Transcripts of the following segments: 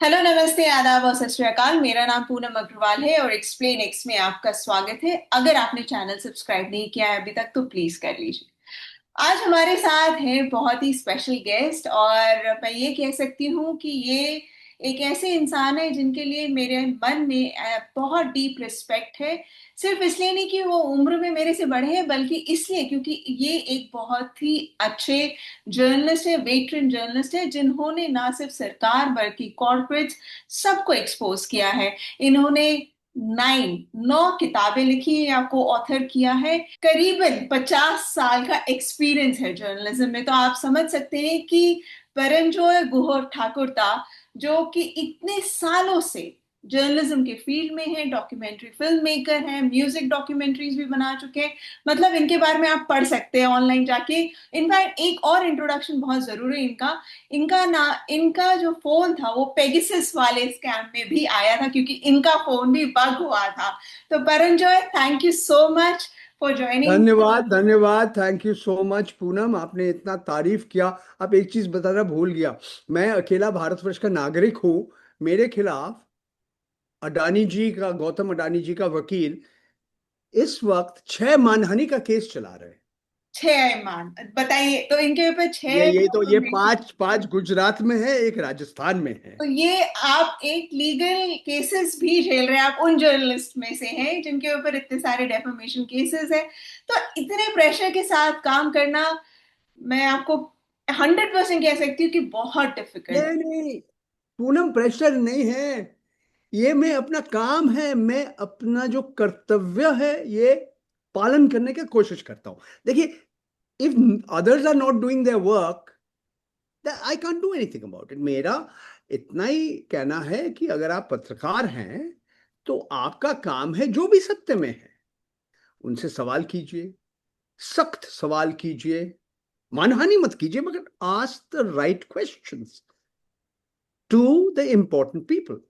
Hello, नमस्ते, आदाब और सत श्री अकाल। मेरा नाम पूनम अग्रवाल है और एक्सप्लेन एक्स में आपका स्वागत है। अगर आपने चैनल सब्सक्राइब नहीं किया है अभी तक तो प्लीज कर लीजिए। आज हमारे साथ है बहुत ही स्पेशल गेस्ट और मैं ये कह सकती हूँ कि ये एक ऐसे इंसान है जिनके लिए मेरे मन में बहुत डीप रिस्पेक्ट है। सिर्फ इसलिए नहीं कि वो उम्र में मेरे से बड़े हैं, बल्कि इसलिए क्योंकि ये एक बहुत ही अच्छे जर्नलिस्ट है, वेटरन जर्नलिस्ट है, जिन्होंने ना सिर्फ सरकार बल्कि कॉर्पोरेट्स सबको एक्सपोज किया है। इन्होंने 9 किताबें लिखी या को ऑथर किया है। करीबन 50 साल का एक्सपीरियंस है जर्नलिज्म में। तो आप समझ सकते हैं कि परंजोय गुहर ठाकुर था, जो कि इतने सालों से जर्नलिज्म के फील्ड में है, डॉक्यूमेंट्री फिल्म मेकर है, म्यूजिक डॉक्यूमेंट्रीज भी बना चुके हैं। मतलब इनके बारे में आप पढ़ सकते हैं ऑनलाइन जाके। इनफैक्ट एक और इंट्रोडक्शन बहुत जरूरी है इनका। इनका जो फोन था वो पेगासस वाले स्कैम में भी आया था, क्योंकि इनका फोन भी बग हुआ था। तो Paranjoy, thank you so much for joining. धन्यवाद धन्यवाद, thank you so much Poonam, आपने इतना तारीफ किया। अब एक चीज बताना भूल गया। मैं अकेला भारतवर्ष का नागरिक हूँ। मेरे खिलाफ अडानी जी का, गौतम अडानी जी का वकील इस वक्त 6 मानहानि का केस चला रहे हैं। 6 ईमान बताइए, तो इनके ऊपर ये छह ये तो लोग ये mention- पांच पांच गुजरात में है, एक राजस्थान में है। तो ये आप एक लीगल केसेस भी झेल रहे हैं। आप उन जर्नलिस्ट में से हैं जिनके ऊपर इतने सारे डेफेमेशन केसेस हैं। तो इतने प्रेशर के साथ काम करना, मैं आपको 100% कह सकती हूँ कि बहुत डिफिकल्ट है। नहीं नहीं पूनम, प्रेशर नहीं है। ये मैं अपना काम है, मैं अपना जो कर्तव्य है ये पालन करने की कोशिश करता हूं। देखिए, if others are not doing their work, I can't do anything about it. मेरा इतना ही कहना है कि अगर आप पत्रकार हैं तो आपका काम है जो भी सत्य में है उनसे सवाल कीजिए, सख्त सवाल कीजिए, मानहानि मत कीजिए, मगर ask the right questions to the important people.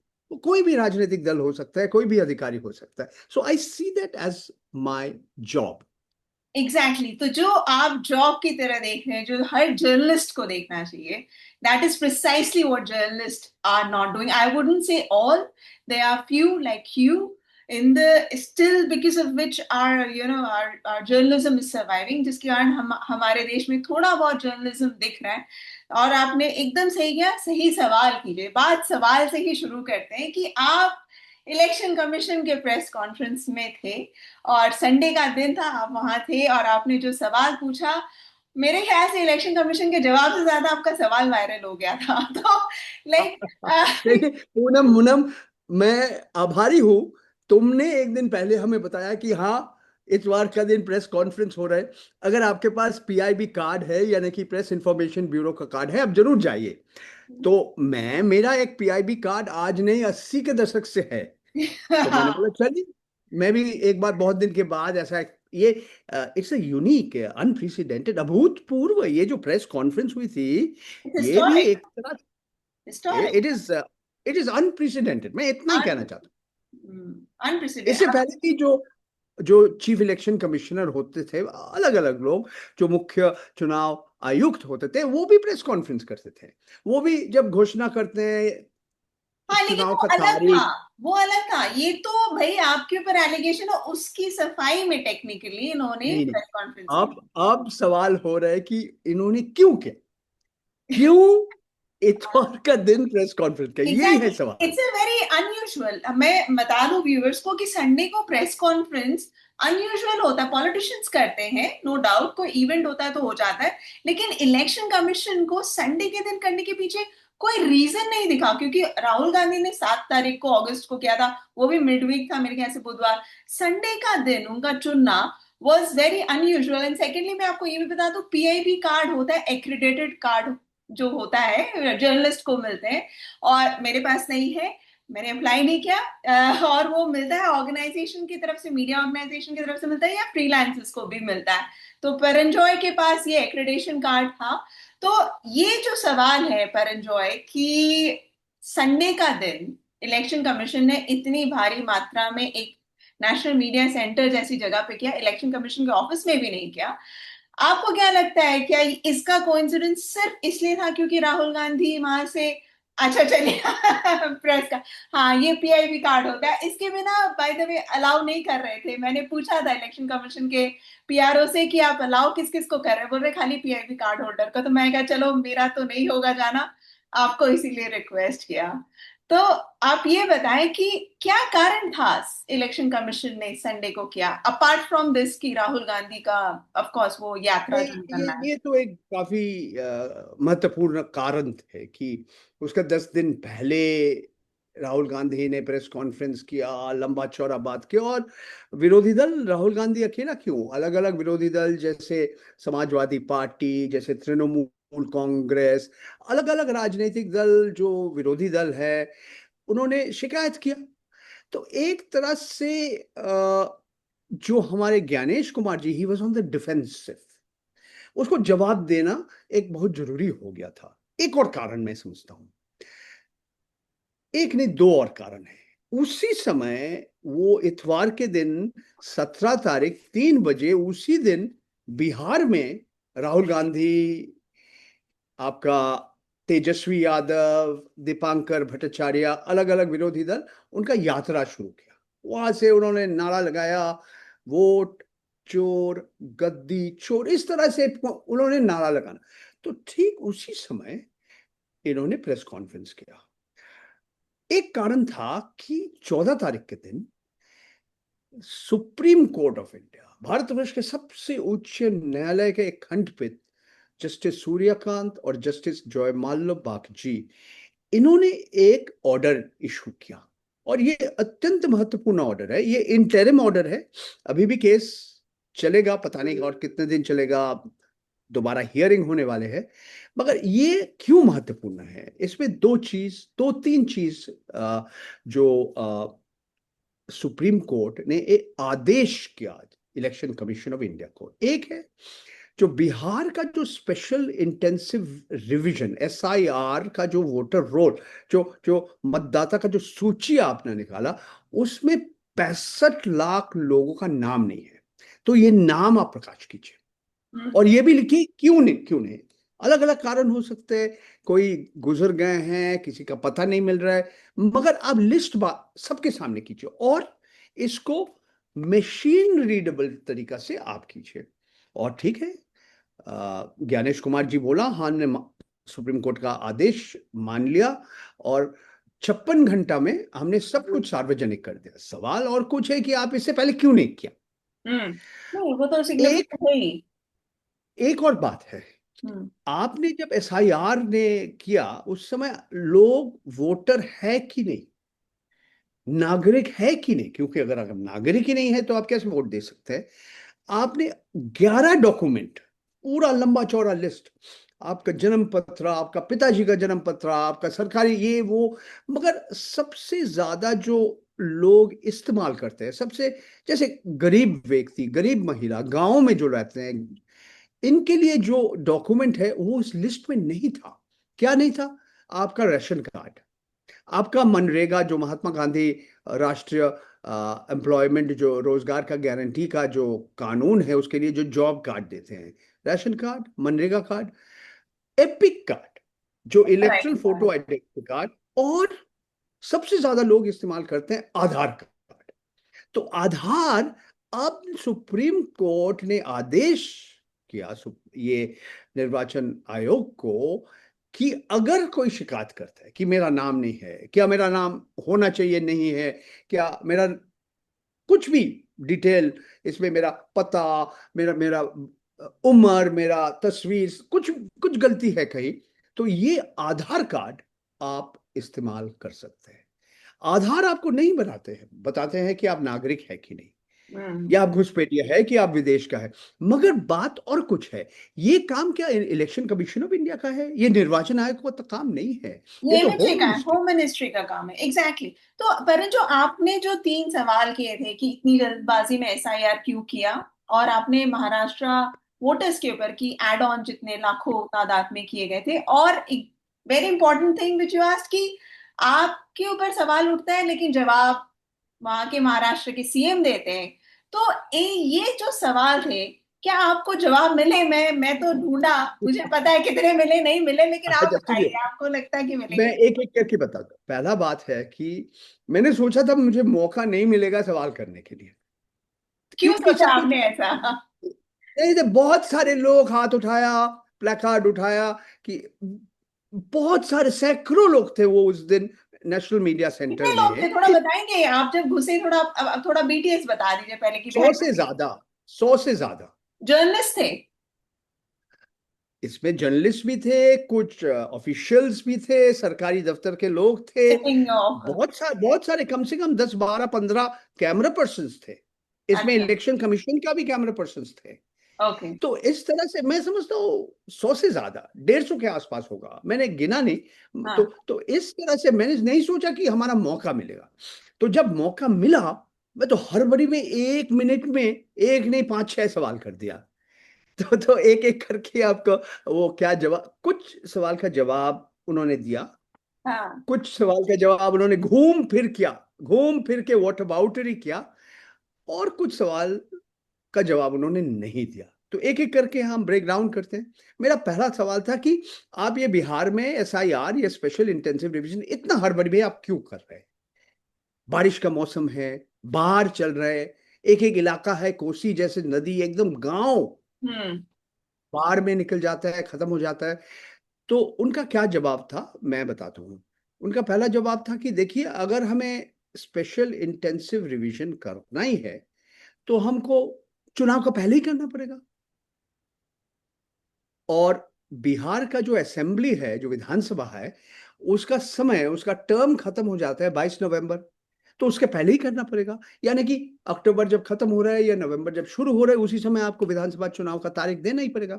कोई भी राजनीतिक दल हो सकता है, कोई भी अधिकारी हो सकता है। So I see that as my job. Exactly तो जो आप जॉब की तरह देख रहे हैं, जो हर जर्नलिस्ट को देखना चाहिए, that is precisely what journalist are not doing. I wouldn't say all, there are few like you in the still because of which are are journalism is surviving, जिसके कारण हम हमारे देश में थोड़ा बहुत जर्नलिज्म दिख रहा है। और आपने एकदम सही किया, सही सवाल कीजिए। बात सवाल से ही शुरू करते हैं कि आप इलेक्शन कमीशन के प्रेस कॉन्फ्रेंस में थे और संडे का दिन था, आप वहां थे और आपने जो सवाल पूछा, मेरे ख्याल से इलेक्शन कमीशन के जवाब से ज्यादा आपका सवाल वायरल हो गया था। तो लाइक देखिए पूनम मुनम, मैं आभारी हूं। तुमने एक दिन पहले हमें बताया कि हाँ, इतवार का दिन प्रेस कॉन्फ्रेंस हो रहा है। अगर आपके पास पीआईबी कार्ड है, यानी कि प्रेस इंफॉर्मेशन ब्यूरो का कार्ड है, आप जरूर जाइए। तो मेरा एक पीआईबी कार्ड आज नहीं, 80 के दशक से है। तो मैंने बोला चलिए, मैं भी एक बार बहुत दिन के बाद ऐसा ये इट्स अ यूनिक, अनप्रेसिडेंटेड, अभूतपूर्व ये जो प्रेस कॉन्फ्रेंस हुई थी, ये भी हिस्टोरिक, एक तरह, हिस्टोरिक, इट इज अनप्रेसिडेंटेड, मैं इतना ही कहना चाहता हूँ। इससे अनप्रेसिडेंट। पहले भी जो जो चीफ इलेक्शन कमिश्नर होते थे, अलग अलग लोग, जो मुख्य चुनाव आयुक्त होते थे, वो भी प्रेस कॉन्फ्रेंस करते थे। वो भी जब घोषणा करते हैं हाँ, लेकिन चुनाव वो का अलग था। तारीख। वो अलग था। ये तो भाई आपके ऊपर एलिगेशन है, उसकी सफाई में टेक्निकली इन्होंने नहीं नहीं, प्रेस कॉन्फ्रेंस की। अब सवाल हो रहा है कि इन्होंने क्यों किया, क्यों इतवार का दिन प्रेस कॉन्फ्रेंस किया, यही है एग्जैक्टली, सवाल। It's a very unusual. मैं बता दूं व्यूअर्स को कि संडे को प्रेस कॉन्फ्रेंस अनयूजुअल होता है। पॉलिटिशियंस करते हैं, नो डाउट, कोई इवेंट होता है तो हो जाता है। लेकिन इलेक्शन कमीशन को संडे के दिन करने के पीछे कोई रीजन नहीं दिखा, क्योंकि राहुल गांधी ने 7 तारीख को अगस्त को किया था, वो भी मिड वीक था मेरे ख्याल से, बुधवार। संडे का दिन उनका चुनना was very unusual. And secondly मैं आपको ये भी बता दूं, पीआईबी कार्ड होता है एक्रीडेटेड कार्ड, जो होता है जर्नलिस्ट को मिलते हैं, और मेरे पास नहीं है, मैंने अप्लाई नहीं किया। और वो मिलता है ऑर्गेनाइजेशन की तरफ से, मीडिया ऑर्गेनाइजेशन की तरफ से मिलता है, या फ्रीलांसर्स को भी मिलता है। तो परंजॉय के पास ये एक्रेडिटेशन कार्ड था। तो ये जो सवाल है परंजॉय कि संडे का दिन इलेक्शन कमीशन ने इतनी भारी मात्रा में एक नेशनल मीडिया सेंटर जैसी जगह पे किया, इलेक्शन कमीशन के ऑफिस में भी नहीं किया। आपको क्या लगता है, क्या इसका कोइंसिडेंस सिर्फ इसलिए था क्योंकि राहुल गांधी वहां से अच्छा चलिए। प्रेस का, हाँ ये पीआईबी कार्ड होता है, इसके बिना बाय द वे अलाउ नहीं कर रहे थे। मैंने पूछा था इलेक्शन कमीशन के पीआरओ से कि आप अलाउ किस किस को कर रहे हैं, बोल रहे खाली पीआईबी कार्ड होल्डर को। तो मैं कहा चलो मेरा तो नहीं होगा जाना, आपको इसीलिए रिक्वेस्ट किया। तो आप ये बताएं कि क्या कारण था इलेक्शन कमीशन ने संडे को किया, अपार्ट फ्रॉम दिस कि राहुल गांधी का ऑफ कोर्स वो यात्रा नहीं, ज्वाइन ये करना है। ये तो एक काफी महत्वपूर्ण कारण है कि उसका 10 दिन पहले राहुल गांधी ने प्रेस कॉन्फ्रेंस किया, लंबा चौड़ा बात किया। और विरोधी दल, राहुल गांधी अकेला क्यों, अलग अलग विरोधी दल जैसे समाजवादी पार्टी, जैसे तृणमूल कांग्रेस, अलग अलग राजनीतिक दल जो विरोधी दल है, उन्होंने शिकायत किया। तो एक तरह से जो हमारे Gyanesh Kumar ji, he was on the defensive, उसको जवाब देना एक बहुत जरूरी हो गया था। एक और कारण मैं समझता हूं, एक नहीं दो और कारण है। उसी समय वो इतवार के दिन 17 तारीख 3 बजे, उसी दिन बिहार में राहुल गांधी, आपका तेजस्वी यादव, दीपांकर भट्टाचार्य, अलग अलग विरोधी दल, उनका यात्रा शुरू किया। वहां से उन्होंने नारा लगाया, वोट चोर, गद्दी चोर, इस तरह से उन्होंने नारा लगाना। तो ठीक उसी समय इन्होंने प्रेस कॉन्फ्रेंस किया। एक कारण था कि 14 तारीख के दिन supreme court of India, Bharatvarsh के सबसे उच्च न्यायालय के एक खंडपीठ, जस्टिस सूर्यकांत और जस्टिस जयमाल्य बागची, इन्होंने एक ऑर्डर इशू किया। और ये अत्यंत महत्वपूर्ण ऑर्डर है, ये इंटरिम ऑर्डर है। अभी भी केस चलेगा, पता नहीं और कितने दिन चलेगा, दोबारा हियरिंग होने वाले हैं। मगर ये क्यों महत्वपूर्ण है, इसमें दो तीन चीज जो सुप्रीम कोर्ट ने एक आदेश किया इलेक्शन कमीशन ऑफ इंडिया को। एक है जो बिहार का जो स्पेशल इंटेंसिव रिवीजन, एसआईआर का जो वोटर रोल, जो जो मतदाता का जो सूची आपने निकाला, उसमें 65 लाख लोगों का नाम नहीं है। तो ये नाम आप प्रकाश कीजिए, और ये भी लिखिए क्यों नहीं, क्यों नहीं। अलग अलग कारण हो सकते हैं, कोई गुजर गए हैं, किसी का पता नहीं मिल रहा है, मगर आप लिस्ट बात सबके सामने कीजिए, और इसको मशीन रीडेबल तरीका से आप कीजिए। और ठीक है, ज्ञानेश कुमार जी बोला, हाँ ने सुप्रीम कोर्ट का आदेश मान लिया, और 56 घंटा में हमने सब कुछ सार्वजनिक कर दिया। सवाल और कुछ है कि आप इससे पहले क्यों नहीं किया। नहीं वो तो एक सिग्निफिकेंट है ही। एक और बात है, हम्म। आपने जब एसआईआर ने किया, उस समय लोग वोटर है कि नहीं, नागरिक है कि नहीं, क्योंकि अगर अगर नागरिक ही नहीं है तो आप कैसे वोट दे सकते हैं। आपने 11 डॉक्यूमेंट, पूरा लंबा चौड़ा लिस्ट, आपका जन्म पत्र, आपका पिताजी का जन्म पत्र, आपका सरकारी ये वो, मगर सबसे ज्यादा जो लोग इस्तेमाल करते हैं, सबसे जैसे गरीब व्यक्ति, गरीब महिला, गांव में जो रहते हैं, इनके लिए जो डॉक्यूमेंट है वो इस लिस्ट में नहीं था। क्या नहीं था? आपका राशन कार्ड, आपका मनरेगा, जो महात्मा गांधी राष्ट्रीय एम्प्लॉयमेंट, जो रोजगार का गारंटी का जो कानून है, उसके लिए जो जॉब कार्ड देते हैं, राशन कार्ड, मनरेगा कार्ड, एपिक कार्ड, जो electoral right. Photo identity card, और सबसे ज्यादा लोग इस्तेमाल करते हैं आधार कार्ड। तो आधार, अब सुप्रीम कोर्ट ने आदेश किया ये निर्वाचन आयोग को, कि अगर कोई शिकायत करता है कि मेरा नाम नहीं है, क्या मेरा नाम होना चाहिए नहीं है, क्या मेरा कुछ भी डिटेल इसमें, मेरा पता, मेरा मेरा उम्र, मेरा तस्वीर, कुछ कुछ गलती है कहीं, तो ये आधार कार्ड आप इस्तेमाल कर सकते हैं। आधार आपको नहीं बनाते हैं, बताते हैं कि आप नागरिक है कि नहीं, हम्म। या आप घुसपैठिया है कि आप विदेश का है। मगर बात और कुछ है, ये काम क्या इलेक्शन कमीशन ऑफ इंडिया का है, ये निर्वाचन आयोग का तो काम नहीं है, ये ये तो मिनिस्ट्री होम का है, मिनिस्ट्री। होम मिनिस्ट्री का काम है, एग्जैक्टली तो पर जो आपने जो तीन सवाल किए थे कि इतनी जल्दबाजी में एसआईआर क्यों किया, और आपने महाराष्ट्र वोटर्स के ऊपर की एड ऑन जितने लाखों तादाद में किए गए थे, और एक very important thing which you asked कि आपके ऊपर सवाल उठता है लेकिन जवाब वहां के महाराष्ट्र के सीएम देते हैं। तो ये जो सवाल थे क्या आपको जवाब मिले? मैं तो ढूंढा, मुझे पता है कितने मिले नहीं मिले, लेकिन आप अच्छा बताइए, सुनिए, आपको लगता है कि मैं मिलेंगे? एक एक करके बताता हूँ। पहला बात है कि मैंने सोचा था मुझे मौका नहीं मिलेगा सवाल करने के लिए, क्यों क्योंकि सोचा सब कुछ आपने ऐसा? नहीं थे। बहुत सारे लोग हाथ उठाया, प्लेकार्ड उठाया कि बहुत सारे सैकड़ों लोग थे वो उस दिन नेशनल मीडिया कितने सेंटर लोग थे, में। थोड़ा बताएंगे? आप जब घुसे, थोड़ा अब थोड़ा BTS बता दीजिए पहले की सौ बहन। से ज्यादा, 100 से ज्यादा। जर्नलिस्ट थे? इसमें जर्नलिस्ट भी थे, कुछ ऑफिशियल्स भी थे, सरकारी दफ्तर के लोग थे। Sitting of? बहुत सारे, कम से कम 10 12 15 कैमरा पर्सन्स थे। इसमें अच्छा। इलेक्शन कमीशन का भी कैमरा पर्सन्स थे। ओके। तो इस तरह से मैं समझता हूँ 100 से ज्यादा, 150 के आसपास होगा, मैंने गिना नहीं। तो हाँ। तो इस तरह से मैंने नहीं सोचा कि हमारा मौका मिलेगा। तो जब मौका मिला, मैं तो हड़बड़ी में 1 मिनट में एक नहीं 5 6 सवाल कर दिया। तो एक एक करके आपको वो क्या जवाब, कुछ सवाल का जवाब उन्होंने दिया, हाँ। कुछ सवाल का जवाब उन्होंने घूम फिर के व्हाट अबाउटरी किया, और कुछ सवाल का जवाब उन्होंने नहीं दिया। तो एक एक करके हम ब्रेक डाउन करते हैं। मेरा पहला सवाल था कि आप ये बिहार में SIR, ये स्पेशल इंटेंसिव रिवीजन, इतना हड़बड़ी में आप क्यों कर रहे हैं? बारिश का मौसम है, बाढ़ चल रहा है, एक एक इलाका है, कोसी जैसे नदी एकदम गांव हम्म। बाढ़ में निकल जाता है, खत्म हो जाता है। तो उनका क्या जवाब था मैं बताता हूँ। उनका पहला जवाब था कि देखिए, अगर हमें स्पेशल इंटेंसिव रिवीजन करना ही है तो हमको चुनाव का पहले ही करना पड़ेगा। और बिहार का जो असेंबली है, जो विधानसभा है, उसका समय, उसका टर्म खत्म हो जाता है 22 नवंबर। तो उसके पहले ही करना पड़ेगा। यानी कि अक्टूबर जब खत्म हो रहा है या नवंबर जब शुरू हो रहा है, उसी समय आपको विधानसभा चुनाव का तारीख देना ही पड़ेगा।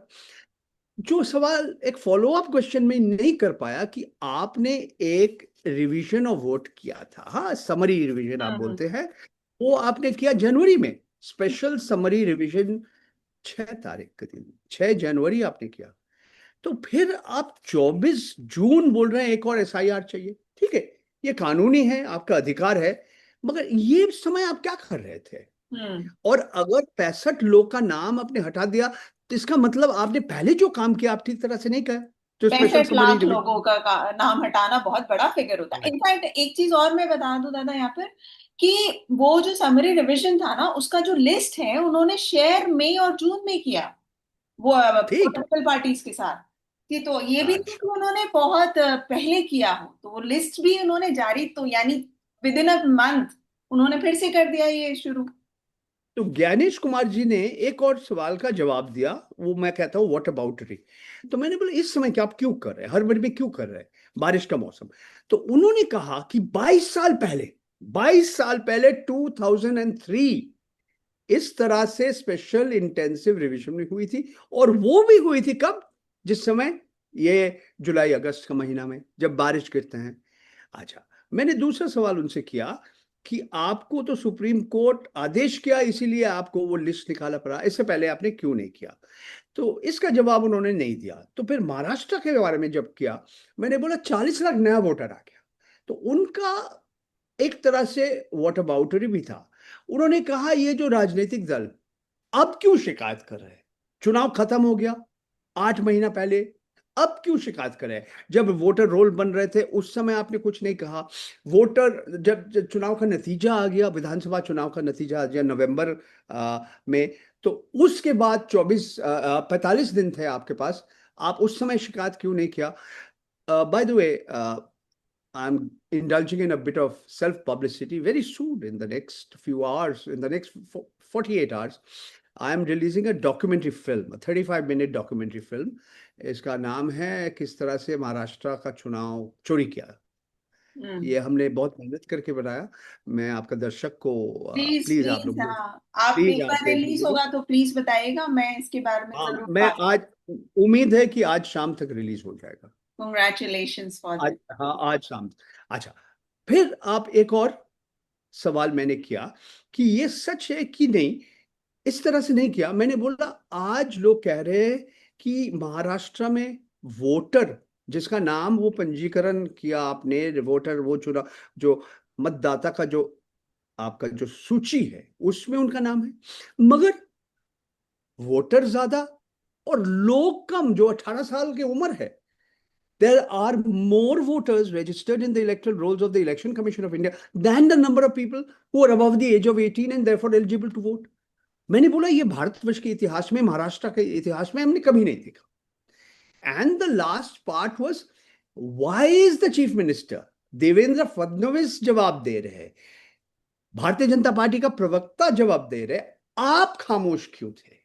जो सवाल एक फॉलो अप क्वेश्चन में नहीं कर पाया कि आपने एक रिवीजन ऑफ वोट किया था, हाँ, समरी रिवीजन आप हम्म। बोलते हैं, वो आपने किया जनवरी में। स्पेशल समरी रिवीजन 6 तारीख के दिन, 6 जनवरी आपने किया। तो फिर आप 24 जून बोल रहे हैं एक और SIR चाहिए। ठीक है, ये कानूनी है, आपका अधिकार है, मगर ये समय आप क्या कर रहे थे? हम्म। और अगर 65 लोग का नाम आपने हटा दिया, तो इसका मतलब आपने पहले जो काम किया आप ठीक तरह से नहीं किया। जो स्पेशल 65 लाख समरी लोगों रिवीजन। का नाम हटाना बहुत बड़ा फिगर होता है। इनफैक्ट एक चीज और मैं बता दूं दादा यहाँ पर, कि वो जो समरी रिवीजन था ना, उसका जो लिस्ट है उन्होंने शेयर मई और जून में किया, वो ठीक। पॉलिटिकल पार्टीज के साथ। कि तो ये भी नहीं अच्छा, कि उन्होंने बहुत पहले किया हो, तो वो लिस्ट भी उन्होंने जारी, तो यानी विद इन अ मंथ उन्होंने फिर से कर दिया ये शुरू। तो ज्ञानेश कुमार जी ने एक और सवाल का जवाब दिया, वो मैं कहता हूँ व्हाट अबाउट री। तो मैंने बोला इस समय क्या आप क्यों कर रहे हैं, हर में क्यों कर रहे हैं, बारिश का मौसम। तो उन्होंने कहा कि 22 साल पहले 2003 इस तरह से स्पेशल इंटेंसिव रिवीजन में हुई थी। और वो भी हुई थी कब? जिस समय ये जुलाई अगस्त का महीना में जब बारिश गिरते हैं। अच्छा, मैंने दूसरा सवाल उनसे किया कि आपको तो सुप्रीम कोर्ट आदेश किया इसीलिए आपको वो लिस्ट निकाला पड़ा, इससे पहले आपने क्यों नहीं किया? तो इसका जवाब उन्होंने नहीं दिया। तो फिर महाराष्ट्र के बारे में जब किया, मैंने बोला 40 लाख नया वोटर आ गया। तो उनका एक तरह से वॉट अबाउटरी भी था। उन्होंने कहा ये जो राजनीतिक दल अब क्यों शिकायत कर रहे हैं, चुनाव खत्म हो गया 8 महीना पहले, अब क्यों शिकायत कर रहे हैं? जब वोटर रोल बन रहे थे उस समय आपने कुछ नहीं कहा। जब चुनाव का नतीजा आ गया, विधानसभा चुनाव का नतीजा आ गया नवंबर में, तो उसके बाद 45 दिन थे आपके पास, आप उस समय शिकायत क्यों नहीं किया? By the way, I'm indulging in a bit of self publicity. Very soon, in the next few hours, in the next 48 hours, I am releasing a documentary film, a 35-minute documentary film. इसका नाम है किस तरह से महाराष्ट्र का चुनाव चोरी किया। हम्म। ये हमने बहुत मेहनत करके बनाया। मैं आपका दर्शक को प्लीज प्लीज आप प्लीज, लोग, हाँ, आप प्लीज एक आप बार रिलीज देखिए। होगा तो प्लीज बताइएगा, मैं इसके बारे में हाँ, जरूर मैं बात। आज, उम्मीद है कि आज शाम तक रिलीज हो जाएगा। कॉन्ग्रेचुलेशंस फॉर आज, दिस। हाँ, आज शाम। अच्छा, फिर आप एक और सवाल मैंने किया कि ये सच है कि नहीं। इस तरह से नहीं किया, मैंने बोला आज लोग कह रहे हैं कि महाराष्ट्र में वोटर जिसका नाम वो पंजीकरण किया आपने, वोटर वो चुना, जो मतदाता का जो आपका जो सूची है उसमें उनका नाम है, मगर वोटर ज्यादा और लोग कम, जो 18 साल की उम्र है। There are more voters registered in the electoral rolls of the Election Commission of India than the number of people who are above the age of 18 and therefore eligible to vote. मैंने बोला ये भारतवर्ष के इतिहास में, महाराष्ट्र के इतिहास में हमने कभी नहीं देखा। And the last part was, why is the chief minister Devendra Fadnavis जवाब दे रहे, भारतीय जनता पार्टी का प्रवक्ता जवाब दे रहे, आप खामोश क्यों थे?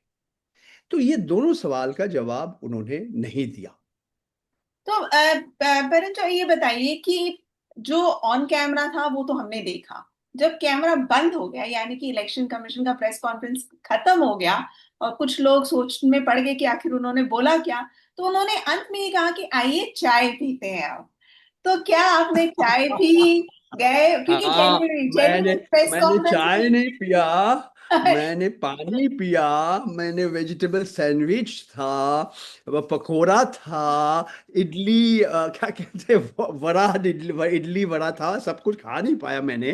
तो ये दोनों सवाल का जवाब उन्होंने नहीं दिया। तो परंतु ये बताइए कि जो ऑन कैमरा था वो तो हमने देखा, जब कैमरा बंद हो गया यानी कि इलेक्शन कमीशन का प्रेस कॉन्फ्रेंस खत्म हो गया और कुछ लोग सोच में पड़ गए कि आखिर उन्होंने बोला क्या, तो उन्होंने अंत में ये कहा कि आइए चाय पीते हैं अब। तो क्या आपने चाय पी गए? क्योंकि हाँ, जेन्युइनली मैंने जेन्युइन प्रेस मैंने कॉन्फ्रेंस चाय में नहीं पिया, मैंने पानी पिया, मैंने वेजिटेबल सैंडविच था, पकोड़ा था, इडली, क्या कहते हैं, वड़ा, इडली वड़ा था, सब कुछ खा नहीं पाया मैंने,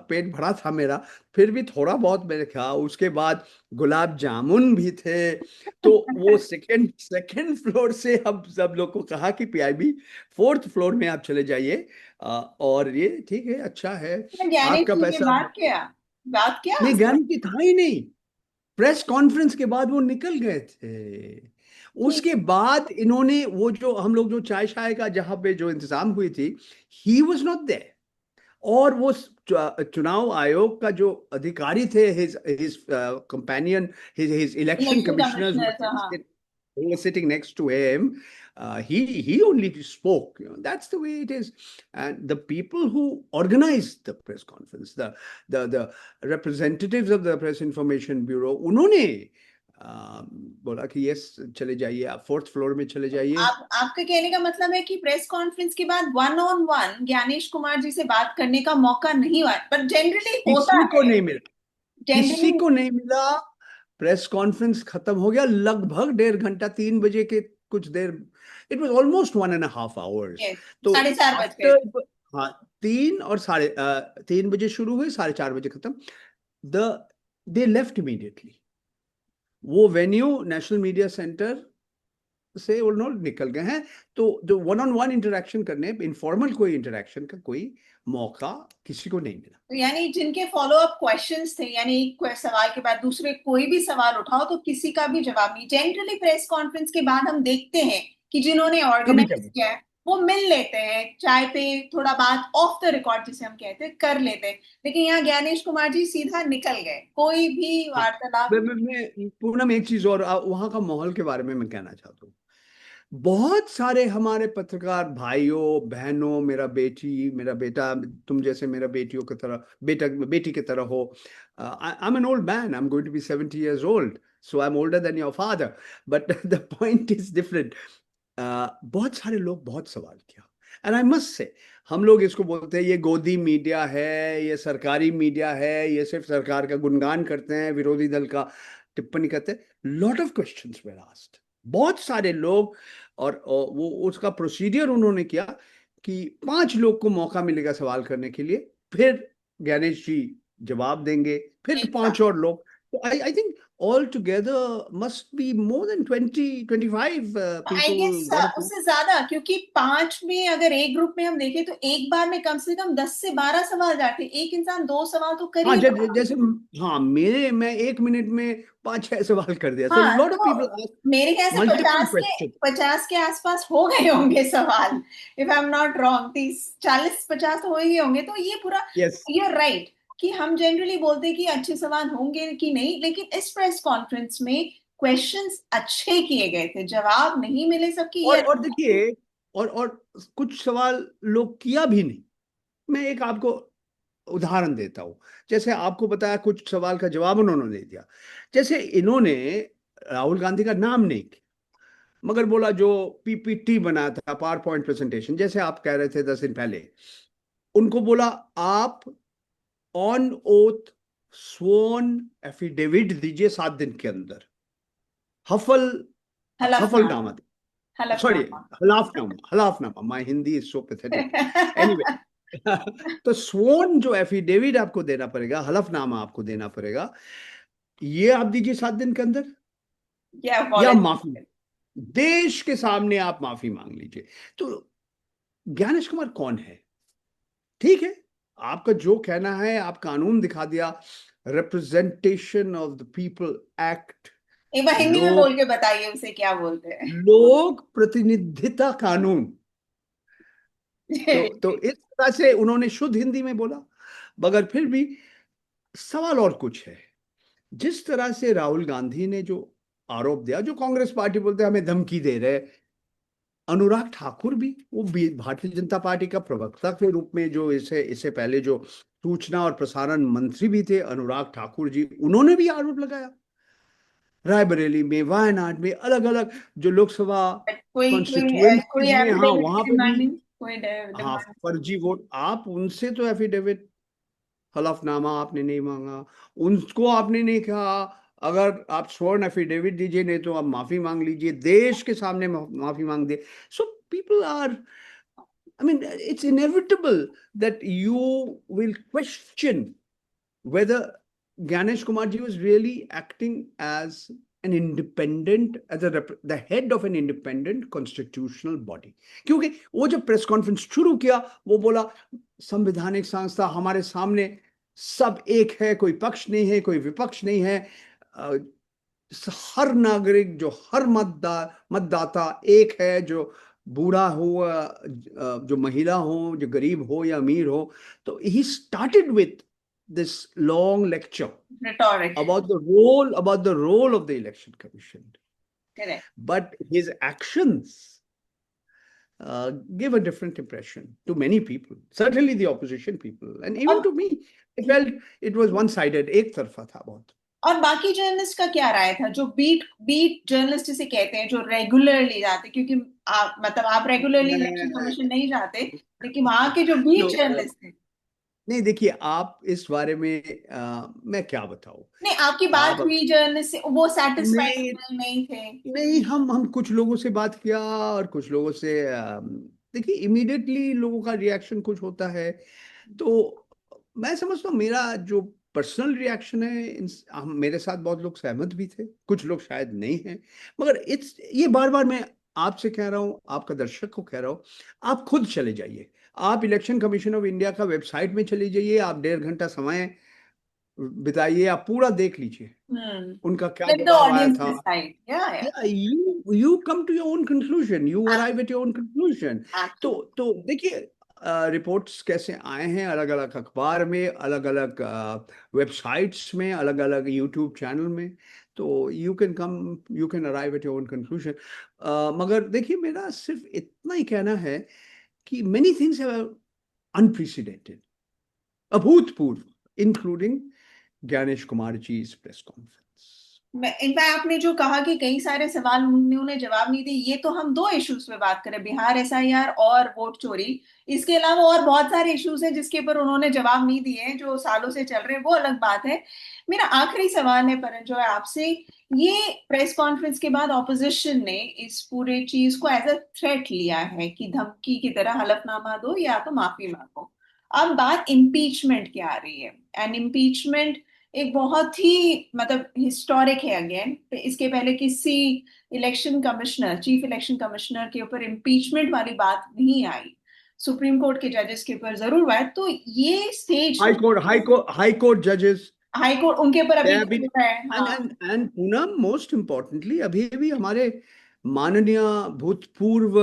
पेट भरा था मेरा, फिर भी थोड़ा बहुत मैंने खा। उसके बाद गुलाब जामुन भी थे। तो वो सेकंड सेकंड फ्लोर से हम सब लोग को कहा कि पीआईबी फोर्थ फ्लोर में आप चले जाइए, और ये ठीक है, अच्छा है, ज्ञानेश आपका जी ने पैसा। बात किया नहीं, उस पर? गारंटी था ही नहीं। प्रेस कॉन्फ्रेंस के बाद वो निकल गए थे। ठीक। उसके बाद इन्होंने वो जो हम लोग जो चाय शाय का जहां पे जो इंतजाम हुई थी, ही वॉज नॉट देयर। और वो चुनाव आयोग का जो अधिकारी थे, his his companion, his election election commissioners commissioner था, हाँ। who was sitting next to him, he only spoke. That's the way it is. And the people who organized the press conference, the representatives of the Press Information Bureau, उन्होंने बोला कि yes चले जाइए, आप fourth floor में चले जाइए। आपके कहने का मतलब है कि प्रेस कॉन्फ्रेंस के बाद one on one Gyanesh Kumar ji से बात करने का मौका नहीं हुआ, पर जनरली होता किसी को है। नहीं मिला, किसी जनरली। को नहीं मिला। प्रेस कॉन्फ्रेंस खत्म हो गया लगभग 1.5 घंटा, 3 बजे के कुछ देर, it was almost 1.5 hours. Yes. तो 4:30 बज गए थे। आफ्टर, हाँ, 3 बजे शुरू हुई, 4:30 बजे खत्म। The they left immediately. वो वेन्यू नेशनल मीडिया सेंटर से वो लोग निकल गए हैं। तो जो वन ऑन वन इंटरेक्शन करने, इनफॉर्मल कोई इंटरेक्शन का कोई मौका किसी को नहीं मिला। तो यानी जिनके फॉलो अप क्वेश्चंस थे, यानी एक सवाल के बाद दूसरे कोई भी सवाल उठाओ तो किसी का भी जवाब नहीं। जनरली प्रेस कॉन्फ्रेंस के बाद हम देखते हैं कि जिन्होंने कभी ऑर्गेनाइज कभी, किया है वो मिल लेते हैं चाय पे, थोड़ा बात ऑफ द रिकॉर्ड जिसे हम कहते हैं कर लेते हैं। लेकिन यहाँ ज्ञानेश कुमार जी सीधा निकल गए, कोई भी हाँ, वार्तालाप। मैं पूनम एक चीज और, वहां का माहौल के बारे में मैं कहना चाहता हूँ। बहुत सारे हमारे पत्रकार भाइयों बहनों, मेरा बेटी, मेरा बेटा, तुम जैसे मेरा बेटियों की तरह, बेटा बेटी की तरह हो। I am an old man, I am going to be 70 years old, so I'm older than your father, but the point is different. बहुत सारे लोग बहुत सवाल किया, एंड आई मस्ट से, हम लोग इसको बोलते हैं ये गोदी मीडिया है, ये सरकारी मीडिया है, ये सिर्फ सरकार का गुणगान करते हैं, विरोधी दल का टिप्पणी करते हैं। Lot of questions were asked, बहुत सारे लोग। और वो उसका प्रोसीडियर उन्होंने किया कि 5 लोग को मौका मिलेगा सवाल करने के लिए, फिर गणेश जी जवाब देंगे, फिर एक साथ। 5 और लोग। तो I think all together must be more than 20-25 I people guess got a. उससे ज्यादा, क्योंकि पांच में अगर एक ग्रुप में हम देखें तो एक बार में कम से कम 10 से 12 सवाल जाते हैं। एक इंसान 2 सवाल तो कर हाँ, ही रहा। जैसे, हाँ, मैं 1 मिनट में 5-6 सवाल कर दिया। सो हाँ, लॉट ऑफ तो पीपल मेरे ख्याल से मल्टीपल 50 के क्वेश्चन। 50 के आसपास हो गए होंगे सवाल, if I am not wrong. 30 40 50 तो हो ही होंगे। तो ये पूरा, यस। यू आर राइट कि हम जनरली बोलते हैं कि अच्छे सवाल होंगे कि नहीं, लेकिन इस प्रेस कॉन्फ्रेंस में क्वेश्चंस अच्छे किए गए थे, जवाब नहीं मिले सबकी ये। और देखिए, और कुछ सवाल लोग किया भी नहीं। मैं एक आपको उदाहरण देता हूं। जैसे आपको बताया, कुछ सवाल का जवाब उन्होंने दे दिया। जैसे इन्होंने राहुल गांधी का नाम नहीं किया, मगर बोला जो पीपीटी बना था, पावर पॉइंट प्रेजेंटेशन, जैसे आप कह रहे थे 10 दिन पहले, उनको बोला आप ऑन ओथ स्वोन एफिडेविट दीजिए 7 दिन के अंदर। हफल हलफनामा। हफलनामा, सॉरी, हलफनामा। हलाफनामा, हलाफनामा, my Hindi is so pathetic. Anyway, तो स्वोन जो एफिडेविट आपको देना पड़ेगा, हलफनामा आपको देना पड़ेगा, ये आप दीजिए 7 दिन के अंदर। या या apology। माफी, देश के सामने आप माफी मांग लीजिए। तो ज्ञानेश कुमार कौन है? ठीक है, आपका जो कहना है, आप कानून दिखा दिया, representation of the people act, एक बार हिंदी में लोग बोल के बताइए उसे क्या बोलते हैं। लोक प्रतिनिधिता कानून। तो इस तरह से उन्होंने शुद्ध हिंदी में बोला, मगर फिर भी सवाल और कुछ है। जिस तरह से राहुल गांधी ने जो आरोप दिया, जो कांग्रेस पार्टी बोलते हैं हमें धमकी दे रहे, अनुराग ठाकुर भी, वो भी भारतीय जनता पार्टी का प्रवक्ता के रूप में, जो इसे इससे पहले जो सूचना और प्रसारण मंत्री भी थे अनुराग ठाकुर जी, उन्होंने भी आरोप लगाया। रायबरेली में, वायनाड में, अलग अलग जो लोकसभा कोई कोई कोई कॉन्स्टिट्युएंसीज में, हाँ एफिडेविट वहां की पे भी, डिमांडिंग, कोई हाँ डिमांड। फर्जी वोट, आप उनसे तो एफिडेविट, हलफनामा आपने नहीं मांगा, उनको आपने नहीं कहा अगर आप स्वर्ण एफिडेविट दीजिए, नहीं तो आप माफी मांग लीजिए, देश के सामने माफी मांग दिए। So people are, I mean, it's inevitable that you will question whether Ganesh Kumarji was really acting as an independent, as the head of an independent constitutional body. क्योंकि वो जब प्रेस कॉन्फ्रेंस शुरू किया, वो बोला संवैधानिक संस्था हमारे सामने सब एक है, कोई पक्ष नहीं है, कोई विपक्ष नहीं है, हर नागरिक, जो हर मतदाता एक है, जो बूढ़ा हो, जो महिला हो, जो गरीब हो या अमीर हो। तो he started with this long lecture rhetoric. about the role of the election commission, correct. but his actions gave a different impression to many people, certainly the opposition people, and even अब to me. I felt it was one sided, एक तरफा था बहुत। और बाकी journalist का क्या राय था, जो बीट बीट जर्नलिस्ट जिसे कहते हैं, जो रेगुलरली जाते, क्योंकि आप मतलब आप रेगुलरली इलेक्शन कमीशन नहीं जाते, लेकिन वहां के जो बीट नो, जर्नलिस्ट थे। नहीं देखिए, आप इस बारे में मैं क्या बताऊं। नहीं, आपकी बात आप, हुई जर्नलिस्ट से, वो नहीं सेटिस्फाइड नहीं थे? नहीं, हम कुछ लोगों से बात किया और कुछ लोगों से देखिए, इमीडिएटली लोगों का रिएक्शन कुछ होता है। तो मैं समझता हूँ मेरा जो पर्सनल रिएक्शन है, मेरे साथ बहुत लोग सहमत भी थे, कुछ लोग शायद नहीं हैं, मगर ये बार बार मैं आपसे कह रहा हूँ, आपका दर्शक को कह रहा हूँ, आप खुद चले जाइए, आप इलेक्शन कमीशन ऑफ इंडिया का वेबसाइट में चले जाइए, आप 1.5 घंटा समय बिताइए, आप पूरा देख लीजिए हम्म। उनका क्या लेट द जवाब आया ऑडियंस था। डिसाइड। या Yeah, you come to your own conclusion, you arrive at your own conclusion. तो देखिए, रिपोर्ट्स कैसे आए हैं अलग अलग अखबार में, अलग अलग वेबसाइट्स में, अलग अलग यूट्यूब चैनल में, तो you can arrive at your own conclusion. मगर देखिए, मेरा सिर्फ इतना ही कहना है कि मेनी थिंग्स हैव अनप्रेसिडेंटेड, अभूतपूर्व, इंक्लूडिंग ज्ञानेश कुमार जी प्रेस कॉन्फ्रेंस। इनफैक्ट आपने जो कहा कि कई सारे सवाल उन्होंने जवाब नहीं दिए, ये तो हम दो इश्यूज पे बात करें, बिहार एसआईआर और वोट चोरी। इसके अलावा और बहुत सारे इश्यूज हैं जिसके ऊपर उन्होंने जवाब नहीं दिए हैं, जो सालों से चल रहे हैं, वो अलग बात है। मेरा आखिरी सवाल है परंजो है आपसे, ये प्रेस कॉन्फ्रेंस के बाद ऑपोजिशन ने इस पूरे चीज को एज अ थ्रेट लिया है कि धमकी की तरह हलफनामा दो या तो माफी मांगो। अब बात इम्पीचमेंट की आ रही है, एंड इम्पीचमेंट एक बहुत ही मतलब हिस्टोरिक है अगेन। इसके पहले किसी election commissioner, chief election commissioner के ऊपर इम्पीचमेंट वाली बात नहीं आई, सुप्रीम कोर्ट के जजेस के ऊपर जरूर हुआ है। तो ये स्टेज, हाई कोर्ट जजेस, हाई कोर्ट उनके ऊपर they अभी have been, चल रहा है। हाँ। and पूनम, मोस्ट इम्पोर्टेंटली अभी भी हमारे माननीय भूतपूर्व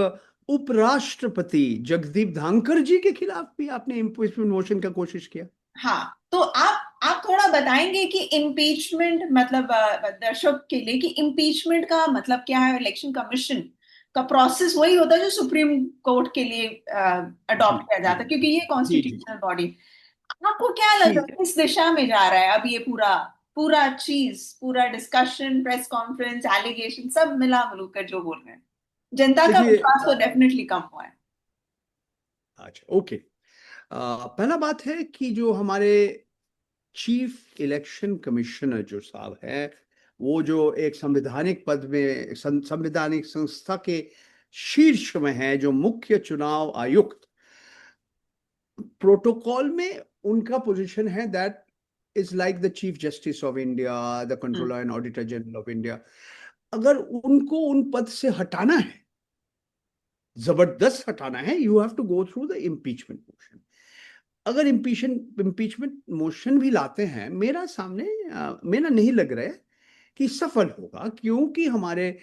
उपराष्ट्रपति जगदीप धांकर जी के खिलाफ भी आपने इम्पीचमेंट मोशन का कोशिश किया। हाँ, तो आप थोड़ा बताएंगे कि इम्पीचमेंट मतलब दर्शक के लिए कि इम्पीचमेंट का मतलब क्या है? इलेक्शन कमीशन का प्रोसेस वही होता है जो सुप्रीम कोर्ट के लिए जी अडॉप्ट किया जी जाता है, क्योंकि ये जी जी कॉन्स्टिट्यूशनल बॉडी। आपको क्या लग रहा जी है किस दिशा में जा रहा है अब ये पूरा पूरा चीज, पूरा डिस्कशन, प्रेस कॉन्फ्रेंस, एलिगेशन, सब मिला मिलू कर जो बोल रहे हैं? जनता का देखिए, विश्वास तो डेफिनेटली कम हुआ है। अच्छा ओके, पहला बात है कि जो हमारे चीफ इलेक्शन कमिश्नर जो साहब है, वो जो एक संवैधानिक पद में, संवैधानिक संस्था के शीर्ष में है, जो मुख्य चुनाव आयुक्त, प्रोटोकॉल में उनका पोजीशन है that is like the chief justice of India, the hmm. Controller and auditor general of India. अगर उनको उन पद से हटाना है, जबरदस्त हटाना है, you have to go through the impeachment motion. अगर इम्पीचमेंट मोशन भी लाते हैं, मेरा नहीं लग रहा है कि सफल होगा, क्योंकि हमारे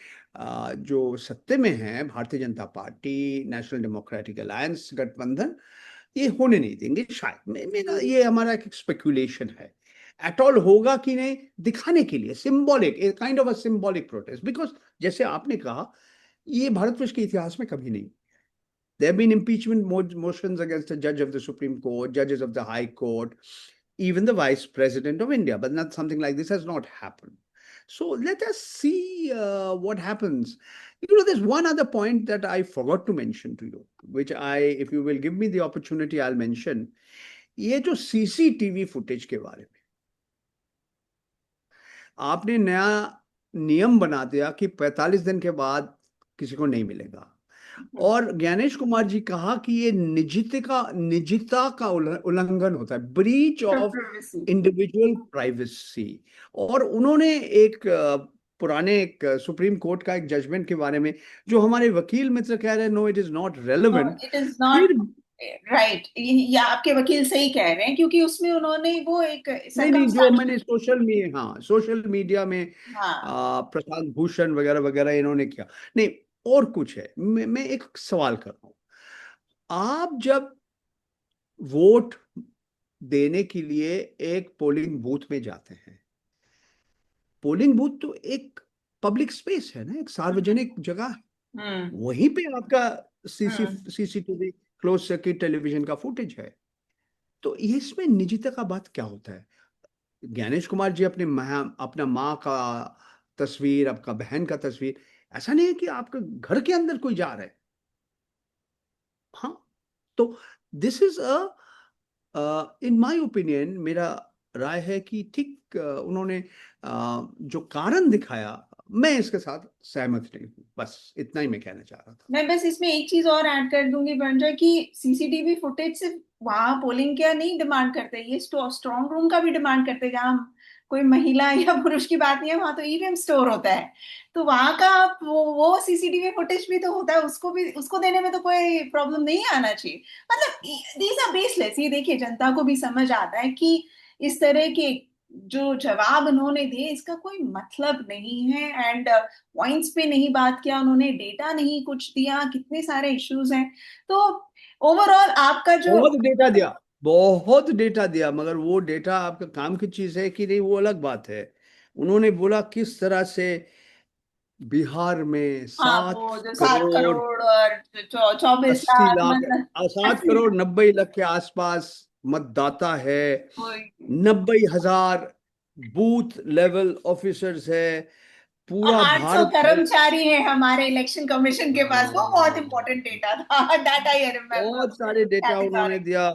जो सत्ते में है, Bharatiya Janata party, national democratic alliance गठबंधन, ये होने नहीं देंगे शायद। मेरा ये हमारा एक स्पेकुलेशन है। एट ऑल होगा कि नहीं, दिखाने के लिए, symbolic, a kind of a symbolic protest, because जैसे आपने कहा, ये भारतवर्ष के इतिहास में कभी नहीं। There have been impeachment motions against a judge of the Supreme Court, judges of the High Court, even the Vice President of India, but not something like this has not happened. So let us see what happens. There's one other point that I forgot to mention to you, which if you will give me the opportunity, I'll mention. ये जो CCTV footage के बारे में आपने नया नियम बना दिया कि 45 दिन के बाद किसी को नहीं मिलेगा, और ज्ञानेश कुमार जी कहा कि ये निजता का उल्लंघन होता है, ब्रीच ऑफ इंडिविजुअल प्राइवेसी। और उन्होंने एक पुराने एक सुप्रीम कोर्ट का एक जजमेंट के बारे में, जो हमारे वकील मित्र कह रहे हैं, no it is not relevant, it is not right. ये आपके वकील सही कह रहे हैं, क्योंकि उसमें उन्होंने वो एक नहीं, जो मैंने सोशल मीडिया में हाँ प्रशांत भूषण वगैरह वगैरह इन्होंने किया, नहीं, और कुछ है। मैं एक सवाल कर रहा हूं, आप जब वोट देने के लिए एक पोलिंग बूथ में जाते हैं, पोलिंग बूथ तो एक पब्लिक स्पेस है ना, एक सार्वजनिक जगह है, वहीं पे आपका सीसीटीवी क्लोज सर्किट टेलीविजन का फुटेज है, तो इसमें निजता का बात क्या होता है? ज्ञानेश कुमार जी अपना माँ का तस्वीर, आपका बहन का तस्वीर, ऐसा नहीं है कि आपके घर के अंदर कोई जा रहा है। हाँ, तो this is in my opinion, मेरा राय है कि ठीक उन्होंने जो कारण दिखाया, मैं इसके साथ सहमत नहीं हूँ। बस इतना ही मैं कहना चाह रहा था। मैं बस इसमें एक चीज और ऐड कर दूंगी बंजा, कि सीसीटीवी फुटेज सिर्फ वहां पोलिंग का नहीं डिमांड करते, ये स्ट्रॉन्ग रूम का भी डिमांड करते हैं, जहाँ कोई महिला या पुरुष की बात नहीं है, वहां तो ईवीएम स्टोर होता है, तो वहां का वो सीसीटीवी फुटेज भी तो होता है, उसको देने में तो कोई प्रॉब्लम नहीं आना चाहिए। मतलब दीज आर बेसलेस। ये देखिए, जनता को भी समझ आता है कि इस तरह के जो जवाब उन्होंने दिए, इसका कोई मतलब नहीं है, एंड पॉइंट्स पे नहीं बात किया उन्होंने, डेटा नहीं कुछ दिया, कितने सारे इश्यूज हैं। तो ओवरऑल आपका जो बहुत डेटा दिया, मगर वो डेटा आपका काम की चीज है कि नहीं, वो अलग बात है। उन्होंने बोला किस तरह से बिहार में हाँ, सात वो जो सात करोड़ करोड़ और 24 अस्सी लाख लाख मतलब 80। 7 करोड़ 90 लाख के आसपास मतदाता है, वही। 90,000 बूथ लेवल ऑफिसर्स है, और पूरा 800 भारत वर्ष। कर्मचारी हैं हमारे इलेक्शन कमीशन के पास, वो बहुत हाँ, इंपॉर्टेंट डेटा था। दैट आई रिमेम्बर बहुत सारे डेटा उन्होंने कैटेगोरी। दिया।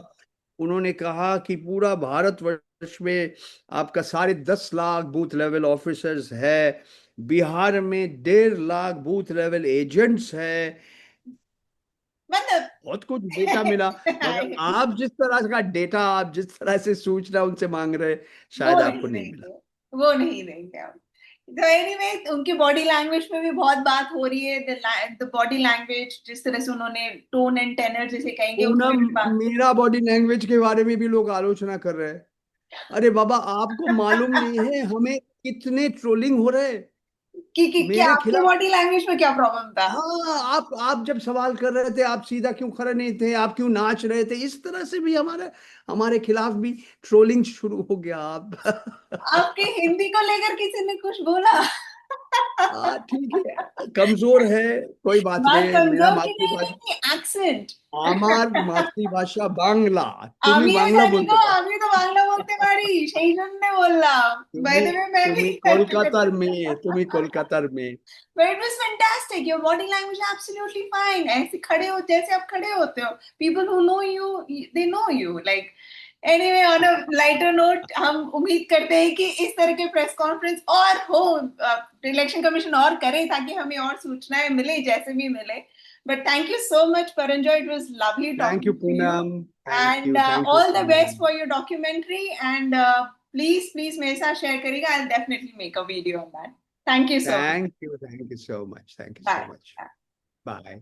उन्होंने कहा कि पूरा भारतवर्ष में आपका 10.5 लाख बूथ लेवल ऑफिसर्स है, बिहार में 1.5 लाख बूथ लेवल एजेंट्स है, मतलब बहुत कुछ डेटा मिला। मगर आप जिस तरह से सूचना उनसे मांग रहे, वो शायद आपको नहीं नहीं मिला। देंगे, वो नहीं देंगे हम। तो एनीवे, उनकी बॉडी लैंग्वेज पे भी बहुत बात हो रही है, द बॉडी लैंग्वेज, जिस तरह से उन्होंने टोन एंड टेनर जिसे कहेंगे, पूनम, उसमें भी बात। मेरा बॉडी लैंग्वेज के बारे में भी लोग आलोचना कर रहे हैं। अरे बाबा, आपको मालूम नहीं है हमें कितने ट्रोलिंग हो रहे हैं कि क्या मेरे आपकी खिलाफ। बॉडी लैंग्वेज में क्या प्रॉब्लम था? हाँ, आप जब सवाल कर रहे थे, आप सीधा क्यों खड़े नहीं थे, आप क्यों नाच रहे थे, इस तरह से भी हमारे खिलाफ भी ट्रोलिंग शुरू हो गया। आप आपके हिंदी को लेकर किसी ने कुछ बोला? ठीक है, कमजोर है, कोई बात बात नहीं, मेरा कमजोर की नहीं मातृभाषा, थी, एक्सेंट। আমার মাতৃভাষা বাংলা, তুমি আমিও বাংলা জানি বলতে গো, পারো, আমি তো বাংলা বলতে পারি, সেই জন্য বললাম। বাই তুমি দ্য ওয়ে, मैं भी তুমি কলকাতার মেয়ে, তুমি কলকাতার মেয়ে। But it was fantastic. Your body language is absolutely fine. ऐसे खड़े हो जैसे आप खड़े होते हो. People who know you, they know you. Like anyway, on a lighter note, हम उम्मीद करते हैं कि इस तरह के प्रेस कॉन्फ्रेंस और हो, इलेक्शन कमीशन और करे, ताकि हमें और सूचनाएं मिले, जैसे भी मिले. But thank you so much, Paranjoy. It was lovely thank you talking to you. Poonam, And thank you all the Poonam. best for your documentary. And please, मेरे साथ share करिएगा. I'll definitely make a video on that. Thank you so much. Thank you so much, thank you so bye. Much. Bye.